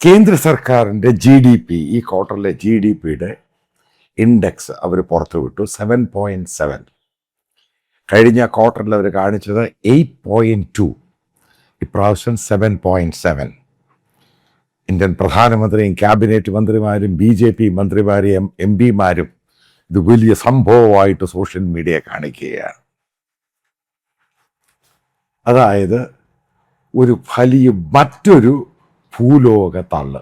കേന്ദ്ര സർക്കാരിൻ്റെ GDP ഈ ക്വാർട്ടറിലെ GDPയുടെ ഇൻഡെക്സ് അവർ പുറത്തുവിട്ടു 7.7. കഴിഞ്ഞ ക്വാർട്ടറിൽ അവർ കാണിച്ചത് 8.2, ഇപ്രാവശ്യം 7.7. ഇന്ത്യൻ പ്രധാനമന്ത്രിയും ക്യാബിനറ്റ് മന്ത്രിമാരും BJP മന്ത്രിമാരും MP-മാരും ഇത് വലിയ സംഭവമായിട്ട് സോഷ്യൽ മീഡിയ കാണിക്കുകയാണ്. അതായത് ഒരു വലിയ മറ്റൊരു ഭൂലോക തള്ള്.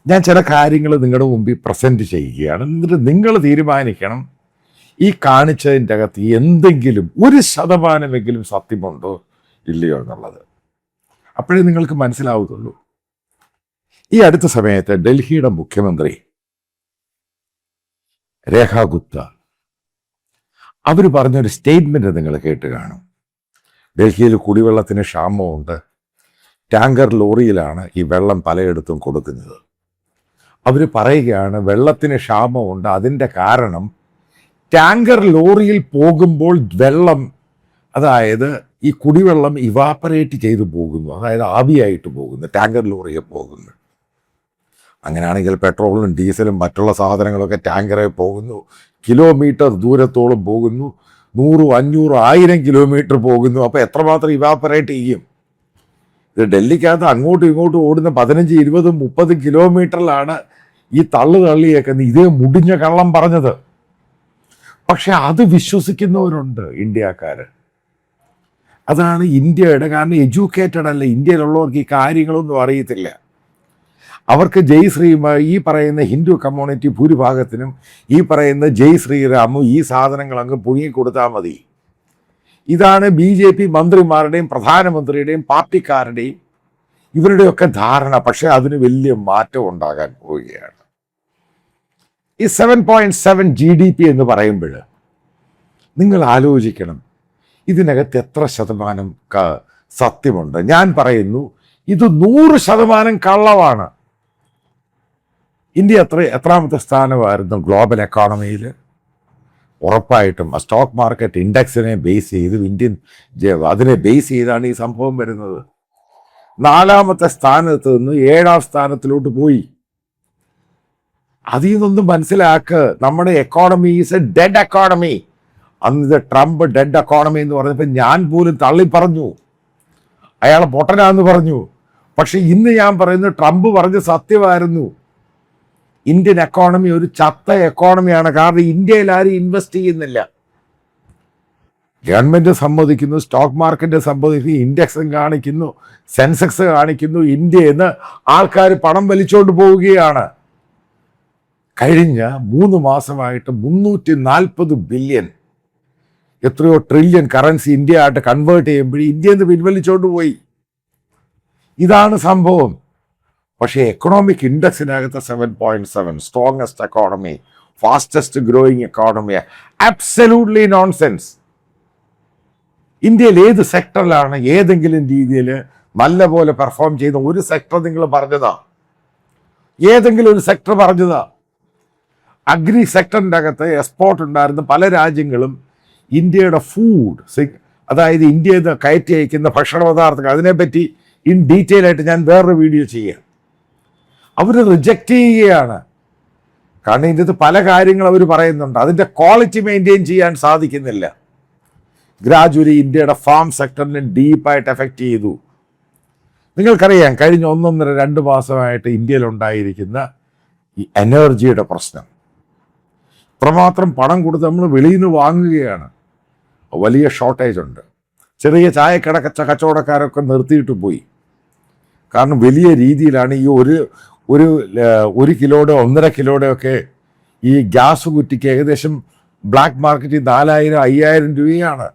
ഞാൻ ചില കാര്യങ്ങൾ നിങ്ങളുടെ മുമ്പിൽ പ്രസൻറ്റ് ചെയ്യുകയാണ്. എന്നിട്ട് നിങ്ങൾ തീരുമാനിക്കണം ഈ കാണിച്ചതിൻ്റെ അകത്ത് എന്തെങ്കിലും 1% സത്യമുണ്ടോ ഇല്ലയോ എന്നുള്ളത്. അപ്പോഴേ നിങ്ങൾക്ക് മനസ്സിലാവുകയുള്ളൂ. ഈ അടുത്ത സമയത്ത് ഡൽഹിയുടെ മുഖ്യമന്ത്രി രേഖ ഗുപ്ത അവർ പറഞ്ഞൊരു സ്റ്റേറ്റ്മെൻറ്റ് നിങ്ങൾ കേട്ട് കാണും. ഡൽഹിയിൽ കുടിവെള്ളത്തിന് ക്ഷാമമുണ്ട്, ടാങ്കർ ലോറിയിലാണ് ഈ വെള്ളം പലയിടത്തും കൊടുക്കുന്നത്. അവർ പറയുകയാണ് വെള്ളത്തിന് ക്ഷാമമുണ്ട്, അതിൻ്റെ കാരണം ടാങ്കർ ലോറിയിൽ പോകുമ്പോൾ വെള്ളം, അതായത് ഈ കുടിവെള്ളം ഇവാപ്പറേറ്റ് ചെയ്തു പോകുന്നു, അതായത് ആവിയായിട്ട് പോകുന്നു, ടാങ്കർ ലോറിയെ പോകുന്നു. അങ്ങനെയാണെങ്കിൽ പെട്രോളും ഡീസലും മറ്റുള്ള സാധനങ്ങളൊക്കെ ടാങ്കറിൽ പോകുന്നു, കിലോമീറ്റർ ദൂരത്തോളം പോകുന്നു, 100, 500, 1000 കിലോമീറ്റർ പോകുന്നു. അപ്പോൾ എത്രമാത്രം ഇവാപ്പറേറ്റ് ചെയ്യും? ഇത് ഡൽഹിക്കകത്ത് അങ്ങോട്ടും ഇങ്ങോട്ടും ഓടുന്ന 15, 20, 30 കിലോമീറ്ററിലാണ് ഈ തള്ളിയേക്കുന്നത്. ഇതേ മുടിഞ്ഞ കള്ളം പറഞ്ഞത്. പക്ഷെ അത് വിശ്വസിക്കുന്നവരുണ്ട് ഇന്ത്യക്കാർ. അതാണ് ഇന്ത്യയുടെ, കാരണം എഡ്യൂക്കേറ്റഡ് അല്ല ഇന്ത്യയിലുള്ളവർക്ക് ഈ കാര്യങ്ങളൊന്നും അറിയത്തില്ല. അവർക്ക് ജയ് ശ്രീമ, ഈ പറയുന്ന ഹിന്ദു കമ്മ്യൂണിറ്റി ഭൂരിഭാഗത്തിനും ഈ പറയുന്ന ജയ് ശ്രീരാമും ഈ സാധനങ്ങൾ അങ്ങ് പുഴുങ്ങിക്കൊടുത്താൽ മതി. ഇതാണ് BJP മന്ത്രിമാരുടെയും പ്രധാനമന്ത്രിയുടെയും പാർട്ടിക്കാരുടെയും ഇവരുടെയൊക്കെ ധാരണ. പക്ഷെ അതിന് വലിയ മാറ്റം ഉണ്ടാകാൻ പോവുകയാണ്. ഈ 7.7 GDP എന്ന് പറയുമ്പോൾ നിങ്ങൾ ആലോചിക്കണം, ഇതിനകത്ത് എത്ര ശതമാനം സത്യമുണ്ട്? ഞാൻ പറയുന്നു ഇത് 100% കള്ളമാണ്. ഇന്ത്യ എത്രാമത്തെ സ്ഥാനമായിരുന്നു ഗ്ലോബൽ എക്കോണമിയിൽ? ഉറപ്പായിട്ടും ആ സ്റ്റോക്ക് മാർക്കറ്റ് ഇൻഡെക്സിനെ ബേസ് ചെയ്ത് അതിനെ ബേസ് ചെയ്താണ് ഈ സംഭവം വരുന്നത്. 4ാമത്തെ സ്ഥാനത്ത് നിന്ന് 7ാം സ്ഥാനത്തിലോട്ട് പോയി. അതിൽ നിന്നൊന്നും മനസ്സിലാക്ക്, നമ്മുടെ economy is A dead economy. അന്ന് ട്രംപ് ഡെഡ് എക്കോണമി എന്ന് പറഞ്ഞപ്പോൾ ഞാൻ പോലും തള്ളി പറഞ്ഞു, അയാൾ പൊട്ടനാന്ന് പറഞ്ഞു. പക്ഷെ ഇന്ന് ഞാൻ പറയുന്നു ട്രംപ് പറഞ്ഞ സത്യമായിരുന്നു. ഇന്ത്യൻ എക്കോണമി ഒരു ചത്ത എക്കോണമിയാണ്. കാരണം ഇന്ത്യയിൽ ആരും ഇൻവെസ്റ്റ് ചെയ്യുന്നില്ല. ഗവൺമെൻറ് സമ്മതിക്കുന്നു, സ്റ്റോക്ക് മാർക്കറ്റ് സമ്മതിക്കുന്നു, ഇൻഡെക്സും കാണിക്കുന്നു, സെൻസെക്സ് കാണിക്കുന്നു, ഇന്ത്യയിൽ നിന്ന് ആൾക്കാർ പണം വലിച്ചുകൊണ്ട് പോവുകയാണ്. കഴിഞ്ഞ 3 മാസമായിട്ട് 340 ബില്യൺ, എത്രയോ ട്രില്യൺ കറൻസി ഇന്ത്യ ആയിട്ട് കൺവേർട്ട് ചെയ്യുമ്പോൾ ഇന്ത്യയിൽ നിന്ന് പിൻവലിച്ചുകൊണ്ട് പോയി. ഇതാണ് സംഭവം. പക്ഷേ എക്കണോമിക് ഇൻഡെക്സിനകത്ത് 7.7, strongest economy, fastest growing economy, absolutely nonsense. ഇന്ത്യയിൽ ഏത് സെക്ടറിലാണ് ഏതെങ്കിലും രീതിയിൽ നല്ലപോലെ പെർഫോം ചെയ്ത ഒരു സെക്ടർ നിങ്ങൾ പറഞ്ഞതാ? ഏതെങ്കിലും ഒരു സെക്ടർ പറഞ്ഞതാ? അഗ്രി സെക്ടറിൻ്റെ അകത്ത് എക്സ്പോർട്ട് ഉണ്ടായിരുന്ന പല രാജ്യങ്ങളും ഇന്ത്യയുടെ ഫുഡ്, അതായത് ഇന്ത്യയിൽ നിന്ന് കയറ്റി അയക്കുന്ന ഭക്ഷണ പദാർത്ഥങ്ങൾ, അതിനെപ്പറ്റി ഇൻ ഡീറ്റെയിൽ ആയിട്ട് ഞാൻ വേറൊരു വീഡിയോ ചെയ്യാം. അവർ റിജക്റ്റ് ചെയ്യുകയാണ്. കാരണം ഇതിനകത്ത് പല കാര്യങ്ങൾ അവർ പറയുന്നുണ്ട്, അതിൻ്റെ ക്വാളിറ്റി മെയിൻറ്റെയിൻ ചെയ്യാൻ സാധിക്കുന്നില്ല. ഗ്രാജുവലി ഇന്ത്യയുടെ ഫാം സെക്ടറിനെ ഡീപ്പായിട്ട് എഫക്റ്റ് ചെയ്തു. നിങ്ങൾക്കറിയാം കഴിഞ്ഞ 1-1.5 മാസമായിട്ട് ഇന്ത്യയിലുണ്ടായിരിക്കുന്ന ഈ എനർജിയുടെ പ്രശ്നം. ഇത്രമാത്രം പണം കൊടുത്ത് നമ്മൾ വെളിയിൽ നിന്ന് വാങ്ങുകയാണ്. വലിയ ഷോർട്ടേജ് ഉണ്ട്. ചെറിയ ചായക്കട കച്ചവടക്കാരൊക്കെ നിർത്തിയിട്ട് പോയി. കാരണം വലിയ രീതിയിലാണ് ഈ ഒരു കിലോയുടെ 1.5 കിലോയുടെ ഒക്കെ ഈ ഗ്യാസ് കുറ്റിക്ക് ഏകദേശം ബ്ലാക്ക് മാർക്കറ്റിൽ 4000, 5000 രൂപയാണ്.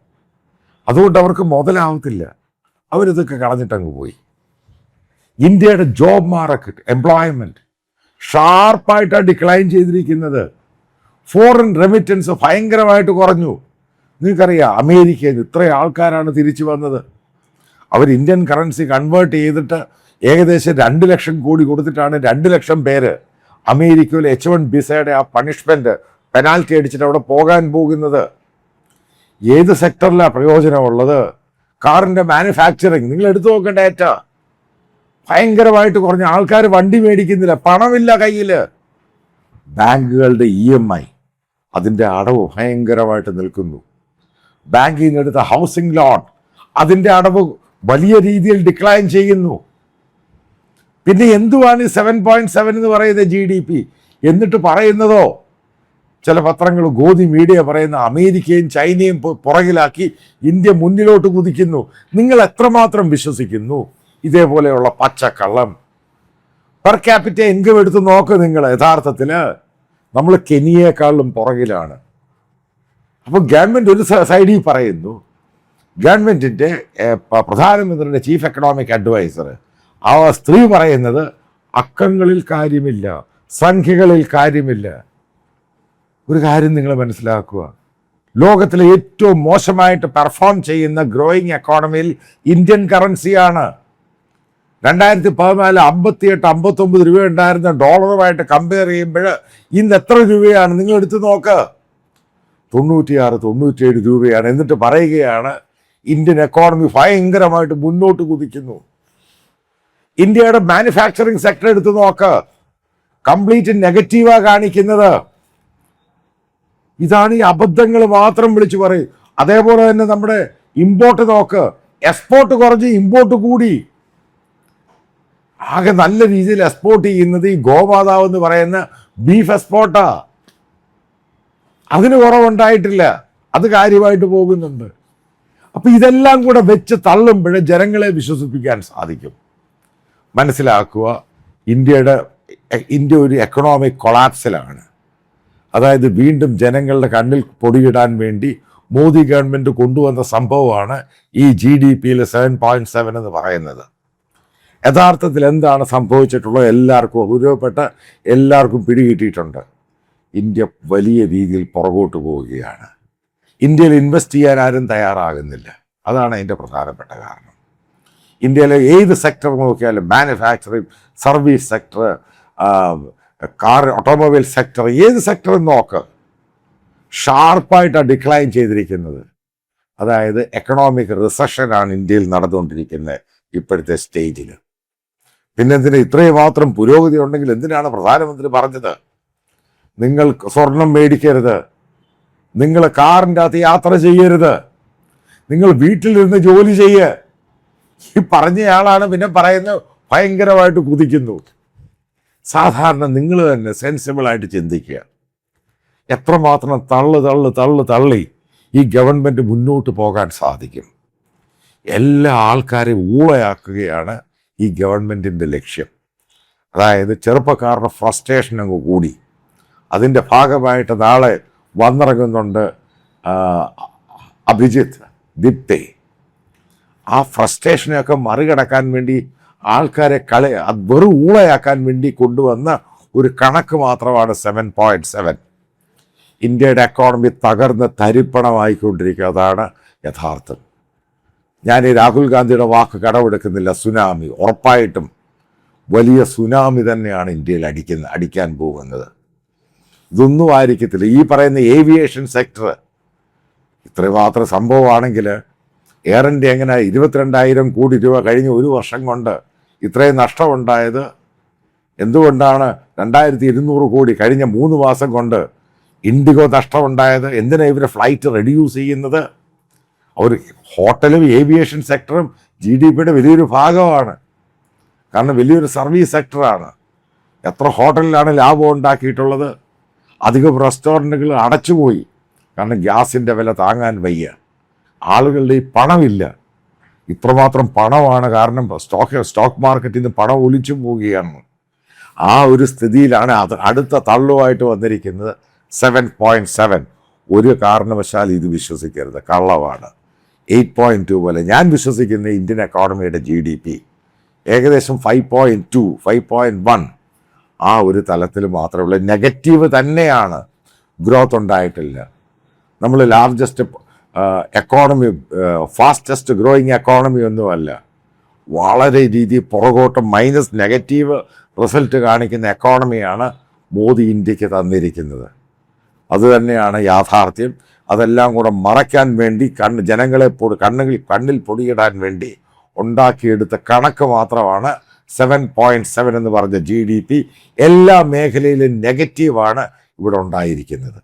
അതുകൊണ്ട് അവർക്ക് മുതലാവത്തില്ല. അവരിതൊക്കെ കളഞ്ഞിട്ടങ്ങ് പോയി. ഇന്ത്യയുടെ ജോബ് മാർക്കറ്റ്, എംപ്ലോയ്മെൻറ്റ് ഷാർപ്പായിട്ടാണ് ഡിക്ലൈൻ ചെയ്തിരിക്കുന്നത്. ഫോറിൻ റെമിറ്റൻസ് ഭയങ്കരമായിട്ട് കുറഞ്ഞു. നിങ്ങൾക്കറിയാം അമേരിക്കയിൽ ഇത്ര ആൾക്കാരാണ് തിരിച്ചു വന്നത്. അവർ ഇന്ത്യൻ കറൻസി കൺവേർട്ട് ചെയ്തിട്ട് ഏകദേശം 2 ലക്ഷം കോടി കൊടുത്തിട്ടാണ് 2 ലക്ഷം പേര് അമേരിക്കയിൽ H1 വിസയുടെ ആ പെനാൽറ്റി അടിച്ചിട്ട് അവിടെ പോകാൻ പോകുന്നത്. ഏത് സെക്ടറിലാണ് പ്രയോജനമുള്ളത്? കാറിൻ്റെ മാനുഫാക്ചറിങ് നിങ്ങൾ എടുത്തു നോക്കേണ്ട ഡേറ്റ. ഭയങ്കരമായിട്ട് കുറഞ്ഞ ആൾക്കാർ വണ്ടി മേടിക്കുന്നില്ല, പണമില്ല കയ്യിൽ. ബാങ്കുകളുടെ EMI അതിൻ്റെ അടവ് ഭയങ്കരമായിട്ട് നിൽക്കുന്നു. ബാങ്കിൽ നിന്ന് എടുത്ത ഹൗസിംഗ് ലോൺ അതിൻ്റെ അടവ് വലിയ രീതിയിൽ ഡിക്ലൈൻ ചെയ്യുന്നു. പിന്നെ എന്തുവാണ് ഈ 7.7 എന്ന് പറയുന്ന GDP? എന്നിട്ട് പറയുന്നതോ ചില പത്രങ്ങൾ, ഗോധി മീഡിയ പറയുന്ന അമേരിക്കയും ചൈനയും പുറകിലാക്കി ഇന്ത്യ മുന്നിലോട്ട് കുതിക്കുന്നു. നിങ്ങൾ എത്രമാത്രം വിശ്വസിക്കുന്നു ഇതേപോലെയുള്ള പച്ചക്കള്ളം? പെർ ക്യാപിറ്റ ഇൻകം എടുത്ത് നോക്ക് നിങ്ങൾ. യഥാർത്ഥത്തിൽ നമ്മൾ കെനിയേക്കാളും പുറകിലാണ്. അപ്പോൾ ഗവൺമെൻറ് ഒരു സൈഡിൽ പറയുന്നു, ഗവൺമെൻറ്റിൻ്റെ പ്രധാനമന്ത്രിയുടെ ചീഫ് എക്കണോമിക് അഡ്വൈസർ ആ സ്ത്രീ പറയുന്നത് അക്കങ്ങളിൽ കാര്യമില്ല, സംഖ്യകളിൽ കാര്യമില്ല. ഒരു കാര്യം നിങ്ങൾ മനസ്സിലാക്കുക, ലോകത്തിലെ ഏറ്റവും മോശമായിട്ട് പെർഫോം ചെയ്യുന്ന ഗ്രോയിങ് എക്കോണമിയിൽ ഇന്ത്യൻ കറൻസിയാണ്. 2014 58-59 രൂപ ഉണ്ടായിരുന്ന ഡോളറുമായിട്ട് കമ്പയർ ചെയ്യുമ്പോൾ ഇന്ന് എത്ര രൂപയാണ്? നിങ്ങൾ എടുത്ത് നോക്ക്, 96-97 രൂപയാണ്. എന്നിട്ട് പറയുകയാണ് ഇന്ത്യൻ എക്കോണമി ഭയങ്കരമായിട്ട് മുന്നോട്ട് കുതിക്കുന്നു. ഇന്ത്യയുടെ മാനുഫാക്ചറിങ് സെക്ടർ എടുത്ത് നോക്ക്, കംപ്ലീറ്റ് നെഗറ്റീവാണ് കാണിക്കുന്നത്. ഇതാണ് ഈ അബദ്ധങ്ങൾ മാത്രം വിളിച്ചു പറയും. അതേപോലെ തന്നെ നമ്മുടെ ഇമ്പോർട്ട് നോക്ക്, എക്സ്പോർട്ട് കുറഞ്ഞ് ഇമ്പോർട്ട് കൂടി. ആകെ നല്ല രീതിയിൽ എക്സ്പോർട്ട് ചെയ്യുന്നത് ഈ ഗോമാതാവ് എന്ന് പറയുന്ന ബീഫ് എക്സ്പോർട്ടാ. അതിന് കുറവുണ്ടായിട്ടില്ല, അത് കാര്യമായിട്ട് പോകുന്നുണ്ട്. അപ്പം ഇതെല്ലാം കൂടെ വെച്ച് തള്ളുമ്പോൾ ജനങ്ങളെ വിശ്വസിപ്പിക്കാൻ സാധിക്കും. മനസ്സിലാക്കുക, ഇന്ത്യ ഒരു എക്കണോമിക് കൊളാപ്സിലാണ്. അതായത് വീണ്ടും ജനങ്ങളുടെ കണ്ണിൽ പൊടിയിടാൻ വേണ്ടി മോദി ഗവൺമെൻറ് കൊണ്ടുവന്ന സംഭവമാണ് ഈ GDPയിൽ 7.7 എന്ന് പറയുന്നത്. യഥാർത്ഥത്തിൽ എന്താണ് സംഭവിച്ചിട്ടുള്ളത് എല്ലാവർക്കും ഗൗരവപ്പെട്ട എല്ലാവർക്കും പിടികിട്ടിയിട്ടുണ്ട്. ഇന്ത്യ വലിയ രീതിയിൽ പുറകോട്ട് പോവുകയാണ്. ഇന്ത്യയിൽ ഇൻവെസ്റ്റ് ചെയ്യാൻ ആരും തയ്യാറാകുന്നില്ല. അതാണ് അതിൻ്റെ പ്രധാനപ്പെട്ട കാരണം. ഇന്ത്യയിലെ ഏത് സെക്ടർ നോക്കിയാലും, manufacturing, service sector, car, automobile sector, ഏത് സെക്ടറും നോക്ക്, ഷാർപ്പായിട്ടാണ് ഡിക്ലൈൻ ചെയ്തിരിക്കുന്നത്. അതായത് എക്കണോമിക് റിസഷനാണ് ഇന്ത്യയിൽ നടന്നുകൊണ്ടിരിക്കുന്നത് ഇപ്പോഴത്തെ സ്റ്റേജിൽ. പിന്നെ എന്തിനാ ഇത്രയും മാത്രം പുരോഗതി ഉണ്ടെങ്കിൽ എന്തിനാണ് പ്രധാനമന്ത്രി പറഞ്ഞത് നിങ്ങൾ സ്വർണം മേടിക്കരുത്, നിങ്ങൾ കാറിൻ്റെ അകത്ത് യാത്ര ചെയ്യരുത്, നിങ്ങൾ വീട്ടിലിരുന്ന് ജോലി ചെയ്യുക? ഈ പറഞ്ഞയാളാണ് പിന്നെ പറയുന്നത് ഭയങ്കരമായിട്ട് കുതിക്കുന്നു. സാധാരണ നിങ്ങൾ തന്നെ സെൻസിബിളായിട്ട് ചിന്തിക്കുക, എത്രമാത്രം തള്ളി ഈ ഗവൺമെൻറ് മുന്നോട്ട് പോകാൻ സാധിക്കും. എല്ലാ ആൾക്കാരെയും ഊളയാക്കുകയാണ് ഈ ഗവൺമെൻറ്റിൻ്റെ ലക്ഷ്യം. അതായത് ചെറുപ്പക്കാരുടെ ഫ്രസ്ട്രേഷൻ അങ്ങ് കൂടി. അതിൻ്റെ ഭാഗമായിട്ട് നാളെ വന്നിറങ്ങുന്നുണ്ട് അഭിജിത്ത് ദിപ്തെ. ആ ഫ്രസ്ട്രേഷനെയൊക്കെ മറികടക്കാൻ വേണ്ടി ആൾക്കാരെ വെറും ഊളയാക്കാൻ വേണ്ടി കൊണ്ടുവന്ന ഒരു കണക്ക് മാത്രമാണ് 7.7. ഇന്ത്യയുടെ എക്കോണമി തകർന്ന് തരിപ്പണമായിക്കൊണ്ടിരിക്കുക. അതാണ് യഥാർത്ഥം. ഞാൻ ഈ രാഹുൽ ഗാന്ധിയുടെ വാക്ക് കടമെടുക്കുന്നില്ല. സുനാമി, ഉറപ്പായിട്ടും വലിയ സുനാമി തന്നെയാണ് ഇന്ത്യയിൽ അടിക്കാൻ പോകുന്നത്. ഇതൊന്നും ആയിരിക്കത്തില്ല. ഈ പറയുന്ന ഏവിയേഷൻ സെക്ടർ ഇത്രമാത്രം സംഭവമാണെങ്കിൽ എയർ ഇന്ത്യ എങ്ങനെ 22,000 കോടി രൂപ കഴിഞ്ഞ ഒരു വർഷം കൊണ്ട് ഇത്രയും നഷ്ടമുണ്ടായത്? എന്തുകൊണ്ടാണ് 2,200 കോടി കഴിഞ്ഞ 3 മാസം കൊണ്ട് ഇൻഡിഗോ നഷ്ടമുണ്ടായത്? എന്തിനാണ് ഇവർ ഫ്ലൈറ്റ് റെഡ്യൂസ് ചെയ്യുന്നത്? അവർ ഹോട്ടലും ഏവിയേഷൻ സെക്ടറും GDPയുടെ വലിയൊരു ഭാഗമാണ്. കാരണം വലിയൊരു സർവീസ് സെക്ടറാണ്. എത്ര ഹോട്ടലിലാണ് ലാഭം ഉണ്ടാക്കിയിട്ടുള്ളത്? അധികം റെസ്റ്റോറൻറ്റുകൾ അടച്ചുപോയി. കാരണം ഗ്യാസിൻ്റെ വില താങ്ങാൻ വയ്യ. ആളുകളുടെ ഈ പണമില്ല. ഇത്രമാത്രം പണമാണ് കാരണം സ്റ്റോക്ക് മാർക്കറ്റിൽ നിന്ന് പണം ഒലിച്ചു പോവുകയാണ്. ആ ഒരു സ്ഥിതിയിലാണ് അടുത്ത തള്ളുമായിട്ട് വന്നിരിക്കുന്നത് 7.7. ഒരു കാരണവശാൽ ഇത് വിശ്വസിക്കരുത്, കള്ളമാണ്. 8.2 പോലെ ഞാൻ വിശ്വസിക്കുന്ന ഇന്ത്യൻ എക്കോണമിയുടെ GDP ഏകദേശം 5.2, 5.1 ആ ഒരു തലത്തിൽ മാത്രമേ ഉള്ളൂ. നെഗറ്റീവ് തന്നെയാണ്, ഗ്രോത്ത് ഉണ്ടായിട്ടില്ല. നമ്മൾ largest economy, fastest growing economy ഒന്നുമല്ല. വളരെ രീതിയിൽ പുറകോട്ട് മൈനസ് നെഗറ്റീവ് റിസൾട്ട് കാണിക്കുന്ന എക്കോണമിയാണ് മോദി ഇന്ത്യക്ക് തന്നിരിക്കുന്നത്. അതുതന്നെയാണ് യാഥാർത്ഥ്യം. അതെല്ലാം കൂടെ മറയ്ക്കാൻ വേണ്ടി ജനങ്ങളെ കണ്ണിൽ പൊടിയിടാൻ വേണ്ടി ഉണ്ടാക്കിയെടുത്ത കണക്ക് മാത്രമാണ് 7.7 എന്ന് പറഞ്ഞ GDP എല്ലാ മേഖലയിലും നെഗറ്റീവാണ് ഇവിടെ ഉണ്ടായിരിക്കുന്നത്.